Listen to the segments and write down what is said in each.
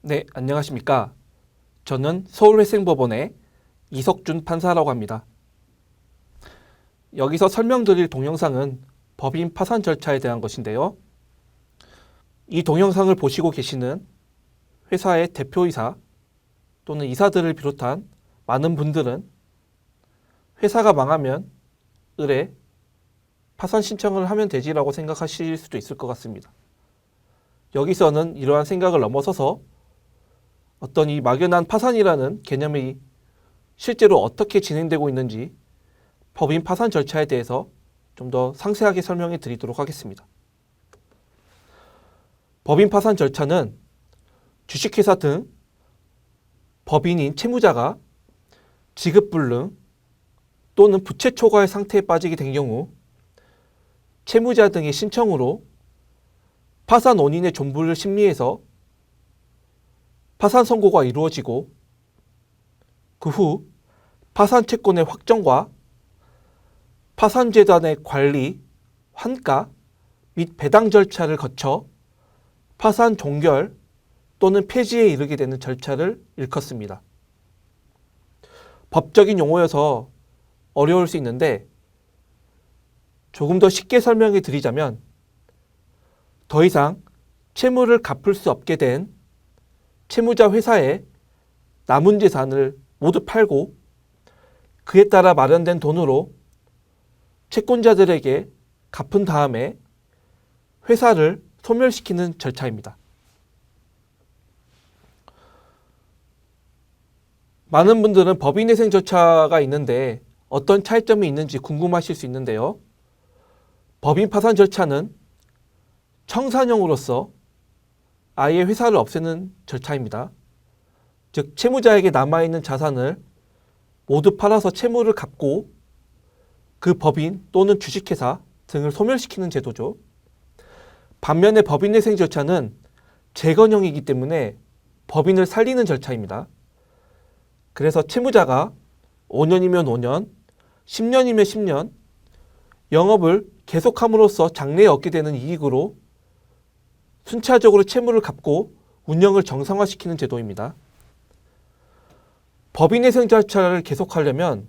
네, 안녕하십니까. 저는 서울회생법원의 이석준 판사라고 합니다. 여기서 설명드릴 동영상은 법인 파산 절차에 대한 것인데요. 이 동영상을 보시고 계시는 회사의 대표이사 또는 이사들을 비롯한 많은 분들은 회사가 망하면 의뢰, 파산 신청을 하면 되지라고 생각하실 수도 있을 것 같습니다. 여기서는 이러한 생각을 넘어서서 어떤 이 막연한 파산이라는 개념이 실제로 어떻게 진행되고 있는지 법인 파산 절차에 대해서 좀 더 상세하게 설명해 드리도록 하겠습니다. 법인 파산 절차는 주식회사 등 법인인 채무자가 지급불능 또는 부채 초과의 상태에 빠지게 된 경우 채무자 등의 신청으로 파산 원인의 존부를 심리해서 파산 선고가 이루어지고 그 후 파산 채권의 확정과 파산재단의 관리, 환가 및 배당 절차를 거쳐 파산 종결 또는 폐지에 이르게 되는 절차를 일컫습니다. 법적인 용어여서 어려울 수 있는데 조금 더 쉽게 설명해 드리자면 더 이상 채무를 갚을 수 없게 된 채무자 회사의 남은 재산을 모두 팔고 그에 따라 마련된 돈으로 채권자들에게 갚은 다음에 회사를 소멸시키는 절차입니다. 많은 분들은 법인회생 절차가 있는데 어떤 차이점이 있는지 궁금하실 수 있는데요. 법인 파산 절차는 청산형으로서 아예 회사를 없애는 절차입니다. 즉 채무자에게 남아있는 자산을 모두 팔아서 채무를 갚고 그 법인 또는 주식회사 등을 소멸시키는 제도죠. 반면에 법인회생 절차는 재건형이기 때문에 법인을 살리는 절차입니다. 그래서 채무자가 5년이면 5년, 10년이면 10년 영업을 계속함으로써 장래에 얻게 되는 이익으로 순차적으로 채무를 갚고 운영을 정상화시키는 제도입니다. 법인회생 절차를 계속하려면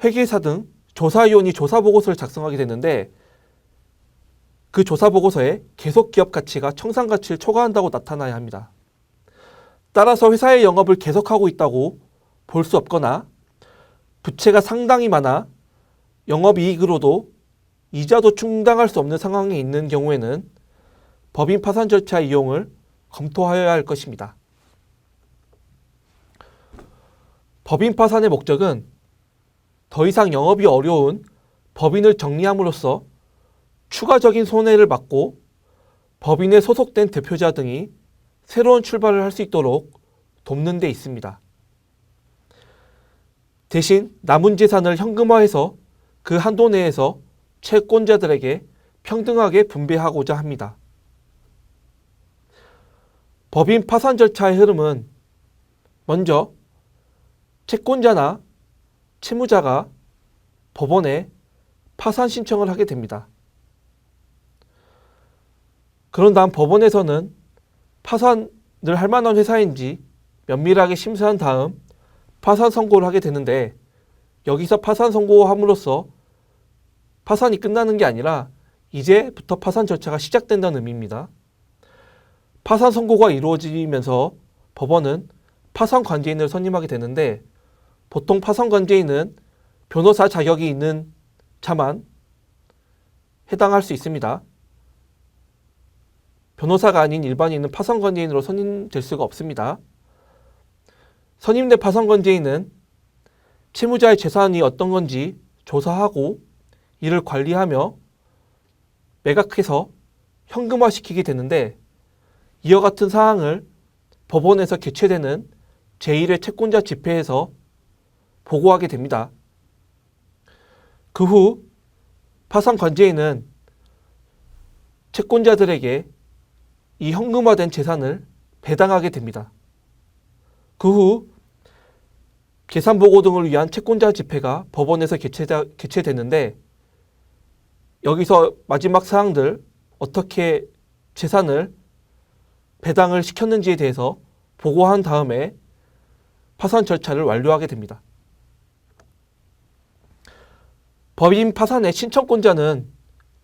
회계사 등 조사위원이 조사보고서를 작성하게 되는데 그 조사보고서에 계속기업 가치가 청산가치를 초과한다고 나타나야 합니다. 따라서 회사의 영업을 계속하고 있다고 볼 수 없거나 부채가 상당히 많아 영업이익으로도 이자도 충당할 수 없는 상황에 있는 경우에는 법인 파산 절차 이용을 검토하여야 할 것입니다. 법인 파산의 목적은 더 이상 영업이 어려운 법인을 정리함으로써 추가적인 손해를 막고 법인에 소속된 대표자 등이 새로운 출발을 할 수 있도록 돕는 데 있습니다. 대신 남은 재산을 현금화해서 그 한도 내에서 채권자들에게 평등하게 분배하고자 합니다. 법인 파산 절차의 흐름은 먼저 채권자나 채무자가 법원에 파산 신청을 하게 됩니다. 그런 다음 법원에서는 파산을 할 만한 회사인지 면밀하게 심사한 다음 파산 선고를 하게 되는데 여기서 파산 선고함으로써 파산이 끝나는 게 아니라 이제부터 파산 절차가 시작된다는 의미입니다. 파산 선고가 이루어지면서 법원은 파산 관계인을 선임하게 되는데 보통 파산 관계인은 변호사 자격이 있는 자만 해당할 수 있습니다. 변호사가 아닌 일반인은 파산 관계인으로 선임될 수가 없습니다. 선임된 파산 관계인은 채무자의 재산이 어떤 건지 조사하고 이를 관리하며 매각해서 현금화시키게 되는데 이와 같은 사항을 법원에서 개최되는 제1회 채권자 집회에서 보고하게 됩니다. 그 후 파산 관계인은 채권자들에게 이 현금화된 재산을 배당하게 됩니다. 그 후 계산보고 등을 위한 채권자 집회가 법원에서 개최되는데 여기서 마지막 사항들 어떻게 재산을 배당을 시켰는지에 대해서 보고한 다음에 파산 절차를 완료하게 됩니다. 법인 파산의 신청권자는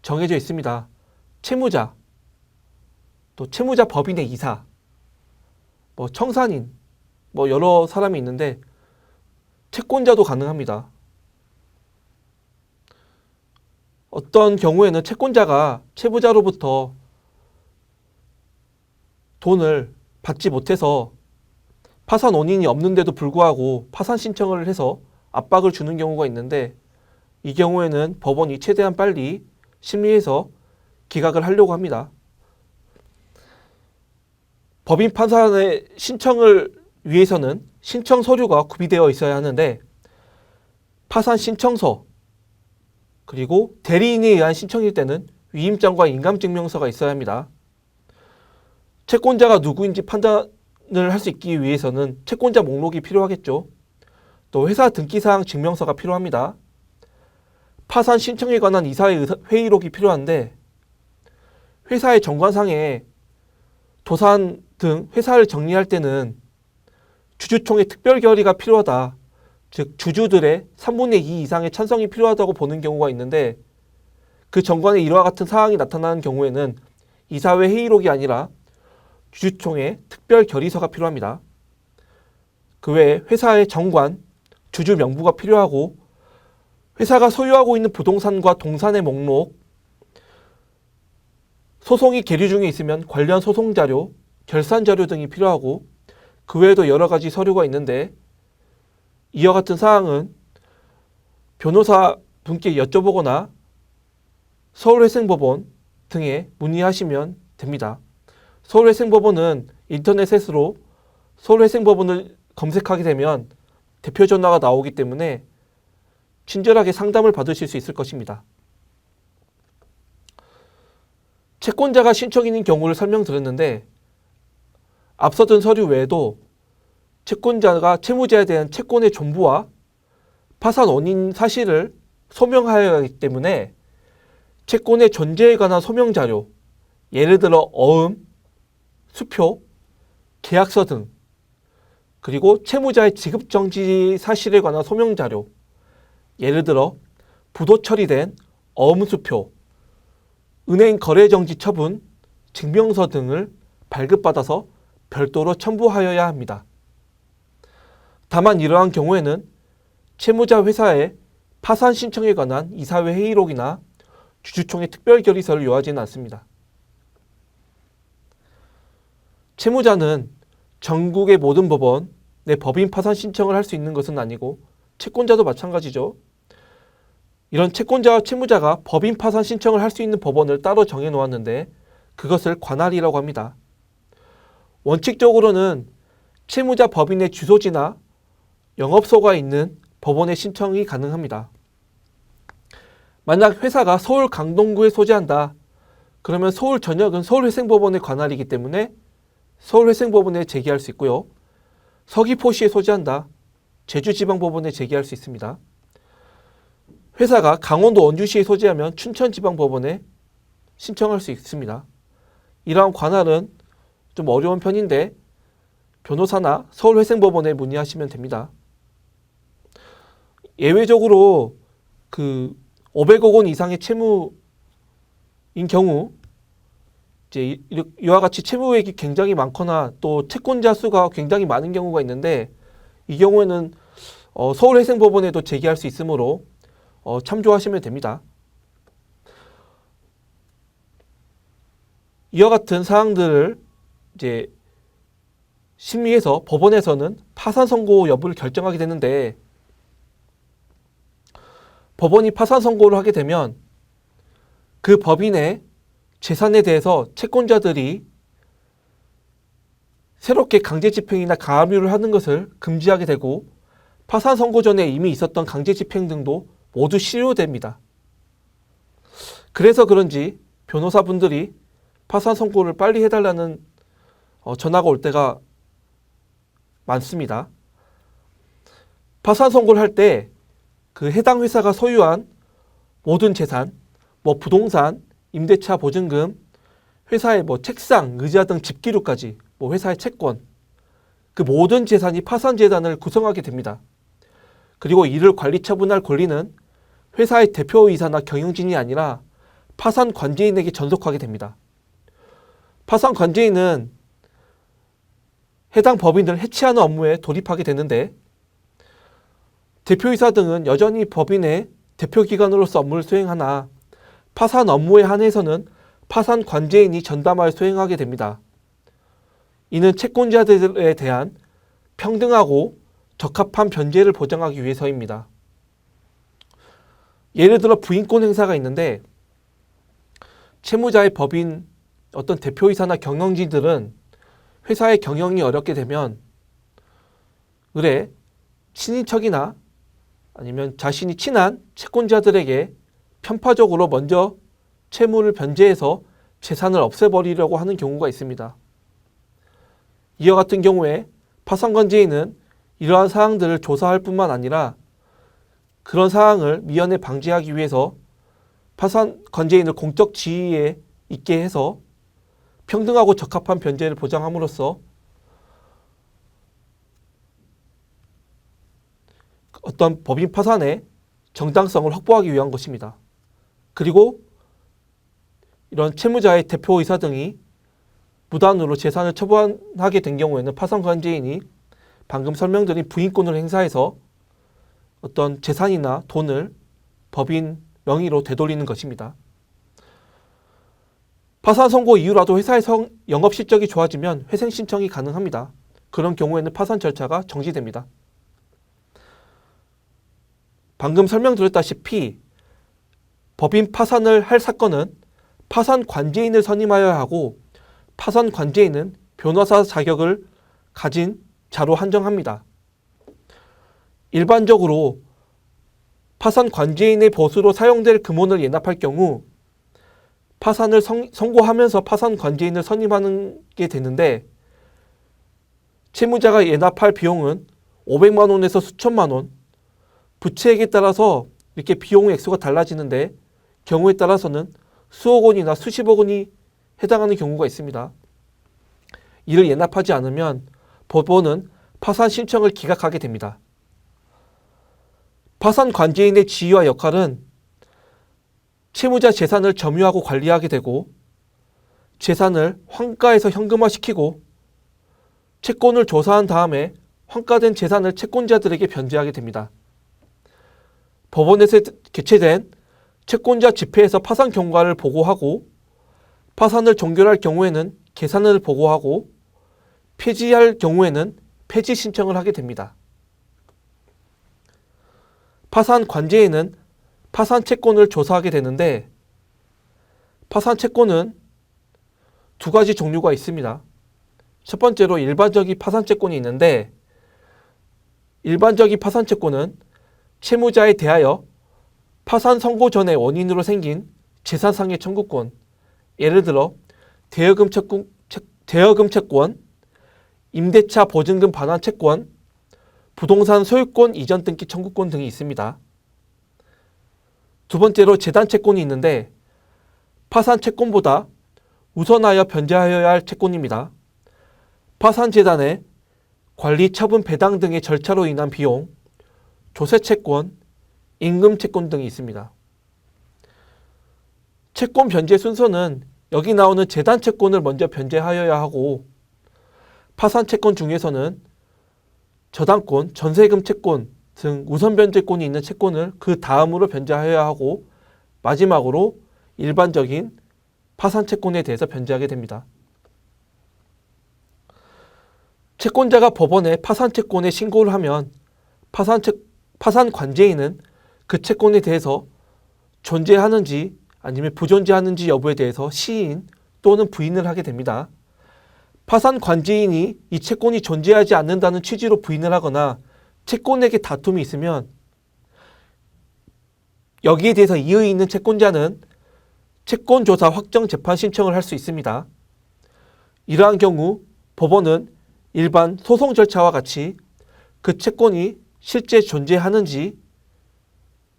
정해져 있습니다. 채무자, 또 채무자 법인의 이사, 청산인, 여러 사람이 있는데 채권자도 가능합니다. 어떤 경우에는 채권자가 채무자로부터 돈을 받지 못해서 파산 원인이 없는데도 불구하고 파산 신청을 해서 압박을 주는 경우가 있는데, 이 경우에는 법원이 최대한 빨리 심리해서 기각을 하려고 합니다. 법인 파산의 신청을 위해서는 신청 서류가 구비되어 있어야 하는데, 파산 신청서, 그리고 대리인에 의한 신청일 때는 위임장과 인감증명서가 있어야 합니다. 채권자가 누구인지 판단을 할 수 있기 위해서는 채권자 목록이 필요하겠죠. 또 회사 등기사항 증명서가 필요합니다. 파산 신청에 관한 이사의 회의록이 필요한데, 회사의 정관상에 도산 등 회사를 정리할 때는 주주총회 특별결의가 필요하다, 즉 주주들의 3분의 2 이상의 찬성이 필요하다고 보는 경우가 있는데, 그 정관에 이와 같은 사항이 나타나는 경우에는 이사회 회의록이 아니라 주주총회 특별결의서가 필요합니다. 그 외에 회사의 정관, 주주 명부가 필요하고, 회사가 소유하고 있는 부동산과 동산의 목록, 소송이 계류 중에 있으면 관련 소송 자료, 결산 자료 등이 필요하고, 그 외에도 여러 가지 서류가 있는데, 이와 같은 사항은 변호사 분께 여쭤보거나 서울회생법원 등에 문의하시면 됩니다. 서울회생법원은 인터넷으로 서울회생법원을 검색하게 되면 대표 전화가 나오기 때문에 친절하게 상담을 받으실 수 있을 것입니다. 채권자가 신청인인 경우를 설명드렸는데, 앞서 든 서류 외에도 채권자가 채무자에 대한 채권의 존부와 파산 원인 사실을 소명하여야 하기 때문에 채권의 존재에 관한 소명자료, 예를 들어 어음, 수표, 계약서 등, 그리고 채무자의 지급정지 사실에 관한 소명자료, 예를 들어 부도 처리된 어음수표, 은행 거래정지 처분, 증명서 등을 발급받아서 별도로 첨부하여야 합니다. 다만 이러한 경우에는 채무자 회사의 파산 신청에 관한 이사회 회의록이나 주주총회 특별결의서를 요하지는 않습니다. 채무자는 전국의 모든 법원에 법인 파산 신청을 할 수 있는 것은 아니고, 채권자도 마찬가지죠. 이런 채권자와 채무자가 법인 파산 신청을 할 수 있는 법원을 따로 정해 놓았는데, 그것을 관할이라고 합니다. 원칙적으로는 채무자 법인의 주소지나 영업소가 있는 법원에 신청이 가능합니다. 만약 회사가 서울 강동구에 소재한다, 그러면 서울 전역은 서울회생법원의 관할이기 때문에 서울회생법원에 제기할 수 있고요. 서귀포시에 소재한다, 제주지방법원에 제기할 수 있습니다. 회사가 강원도 원주시에 소재하면 춘천지방법원에 신청할 수 있습니다. 이러한 관할은 좀 어려운 편인데 변호사나 서울회생법원에 문의하시면 됩니다. 예외적으로 500억 원 이상의 채무인 경우, 이제 이와 같이 채무액이 굉장히 많거나 또 채권자 수가 굉장히 많은 경우가 있는데, 이 경우에는 서울회생법원에도 제기할 수 있으므로 참조하시면 됩니다. 이와 같은 사항들을 이제 심의해서 법원에서는 파산 선고 여부를 결정하게 되는데, 법원이 파산 선고를 하게 되면 그 법인의 재산에 대해서 채권자들이 새롭게 강제집행이나 가압류를 하는 것을 금지하게 되고, 파산 선고 전에 이미 있었던 강제집행 등도 모두 실효됩니다. 그래서 그런지 변호사분들이 파산 선고를 빨리 해달라는 전화가 올 때가 많습니다. 파산 선고를 할 때 그 해당 회사가 소유한 모든 재산, 부동산, 임대차 보증금, 회사의 책상, 의자 등 집기류까지 회사의 채권, 그 모든 재산이 파산재단을 구성하게 됩니다. 그리고 이를 관리 처분할 권리는 회사의 대표이사나 경영진이 아니라 파산 관제인에게 전속하게 됩니다. 파산 관제인은 해당 법인을 해체하는 업무에 돌입하게 되는데, 대표이사 등은 여전히 법인의 대표기관으로서 업무를 수행하나 파산 업무에 한해서는 파산 관제인이 전담하여 수행하게 됩니다. 이는 채권자들에 대한 평등하고 적합한 변제를 보장하기 위해서입니다. 예를 들어 부인권 행사가 있는데, 채무자의 법인 어떤 대표이사나 경영진들은 회사의 경영이 어렵게 되면 의뢰, 친인척이나 아니면 자신이 친한 채권자들에게 편파적으로 먼저 채무를 변제해서 재산을 없애버리려고 하는 경우가 있습니다. 이와 같은 경우에 파산관제인은 이러한 사항들을 조사할 뿐만 아니라 그런 사항을 미연에 방지하기 위해서 파산관제인을 공적 지위에 있게 해서 평등하고 적합한 변제를 보장함으로써 어떤 법인 파산의 정당성을 확보하기 위한 것입니다. 그리고 이런 채무자의 대표이사 등이 무단으로 재산을 처분하게 된 경우에는 파산관제인이 방금 설명드린 부인권을 행사해서 어떤 재산이나 돈을 법인 명의로 되돌리는 것입니다. 파산 선고 이후라도 회사의 영업 실적이 좋아지면 회생 신청이 가능합니다. 그런 경우에는 파산 절차가 정지됩니다. 방금 설명드렸다시피 법인 파산을 할 사건은 파산 관제인을 선임하여야 하고, 파산 관제인은 변호사 자격을 가진 자로 한정합니다. 일반적으로 파산 관제인의 보수로 사용될 금원을 예납할 경우 파산을 선고하면서 파산 관제인을 선임하는 게 되는데, 채무자가 예납할 비용은 500만 원에서 수천만 원, 부채액에 따라서 이렇게 비용 액수가 달라지는데 경우에 따라서는 수억 원이나 수십억 원이 해당하는 경우가 있습니다. 이를 예납하지 않으면 법원은 파산 신청을 기각하게 됩니다. 파산 관제인의 지위와 역할은 채무자 재산을 점유하고 관리하게 되고, 재산을 환가에서 현금화시키고, 채권을 조사한 다음에 환가된 재산을 채권자들에게 변제하게 됩니다. 법원에서 개최된 채권자 집회에서 파산 경과를 보고하고, 파산을 종결할 경우에는 계산을 보고하고, 폐지할 경우에는 폐지 신청을 하게 됩니다. 파산 관제인은 파산 채권을 조사하게 되는데, 파산 채권은 두 가지 종류가 있습니다. 첫 번째로 일반적인 파산 채권이 있는데, 일반적인 파산 채권은 채무자에 대하여 파산 선고 전에 원인으로 생긴 재산상의 청구권, 예를 들어 대여금 채권, 임대차 보증금 반환 채권, 부동산 소유권 이전 등기 청구권 등이 있습니다. 두 번째로 재단 채권이 있는데, 파산 채권보다 우선하여 변제하여야 할 채권입니다. 파산 재단의 관리 처분 배당 등의 절차로 인한 비용, 조세 채권, 임금 채권 등이 있습니다. 채권 변제 순서는 여기 나오는 재단 채권을 먼저 변제하여야 하고, 파산 채권 중에서는 저당권, 전세금 채권 등 우선 변제권이 있는 채권을 그 다음으로 변제하여야 하고, 마지막으로 일반적인 파산 채권에 대해서 변제하게 됩니다. 채권자가 법원에 파산 채권에 신고를 하면 파산 관제인은 그 채권에 대해서 존재하는지 아니면 부존재하는지 여부에 대해서 시인 또는 부인을 하게 됩니다. 파산 관제인이 이 채권이 존재하지 않는다는 취지로 부인을 하거나 채권에게 다툼이 있으면 여기에 대해서 이의 있는 채권자는 채권조사 확정 재판 신청을 할 수 있습니다. 이러한 경우 법원은 일반 소송 절차와 같이 그 채권이 실제 존재하는지,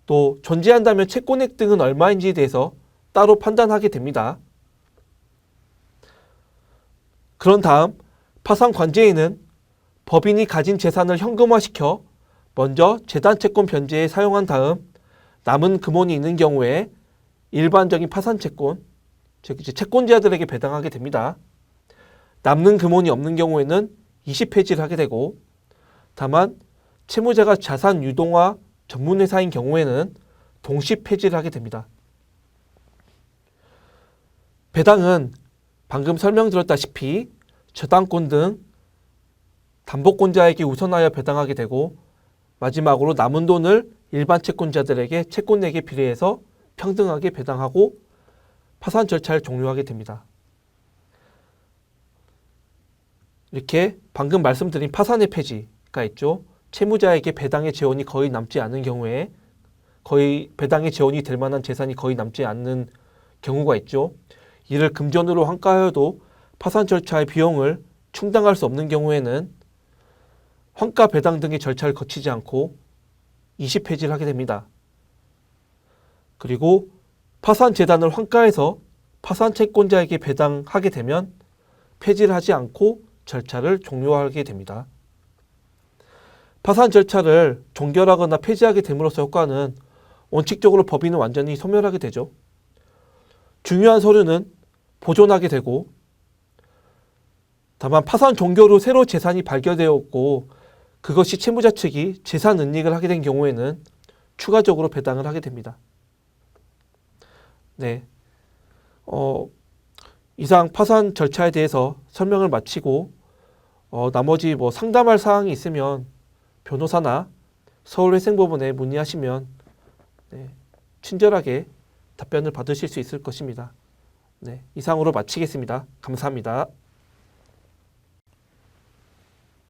또 존재한다면 채권액 등은 얼마인지에 대해서 따로 판단하게 됩니다. 그런 다음 파산 관제에는 법인이 가진 재산을 현금화시켜 먼저 재단 채권 변제에 사용한 다음 남은 금원이 있는 경우에 일반적인 파산 채권, 즉 이제 채권자들에게 배당하게 됩니다. 남는 금원이 없는 경우에는 20폐지를 하게 되고, 다만 채무자가 자산 유동화 전문회사인 경우에는 동시 폐지를 하게 됩니다. 배당은 방금 설명드렸다시피 저당권 등 담보권자에게 우선하여 배당하게 되고, 마지막으로 남은 돈을 일반 채권자들에게 채권액에 비례해서 평등하게 배당하고 파산 절차를 종료하게 됩니다. 이렇게 방금 말씀드린 파산의 폐지가 있죠. 채무자에게 배당의 재원이 거의 남지 않은 경우에, 거의 배당의 재원이 될 만한 재산이 거의 남지 않는 경우가 있죠. 이를 금전으로 환가하여도 파산 절차의 비용을 충당할 수 없는 경우에는 환가 배당 등의 절차를 거치지 않고 20폐지를 하게 됩니다. 그리고 파산 재단을 환가해서 파산 채권자에게 배당하게 되면 폐지를 하지 않고 절차를 종료하게 됩니다. 파산 절차를 종결하거나 폐지하게 됨으로써 효과는 원칙적으로 법인은 완전히 소멸하게 되죠. 중요한 서류는 보존하게 되고, 다만 파산 종결 후 새로 재산이 발견되었고 그것이 채무자 측이 재산 은닉을 하게 된 경우에는 추가적으로 배당을 하게 됩니다. 네, 이상 파산 절차에 대해서 설명을 마치고 나머지 상담할 사항이 있으면 변호사나 서울회생법원에 문의하시면 친절하게 답변을 받으실 수 있을 것입니다. 네, 이상으로 마치겠습니다. 감사합니다.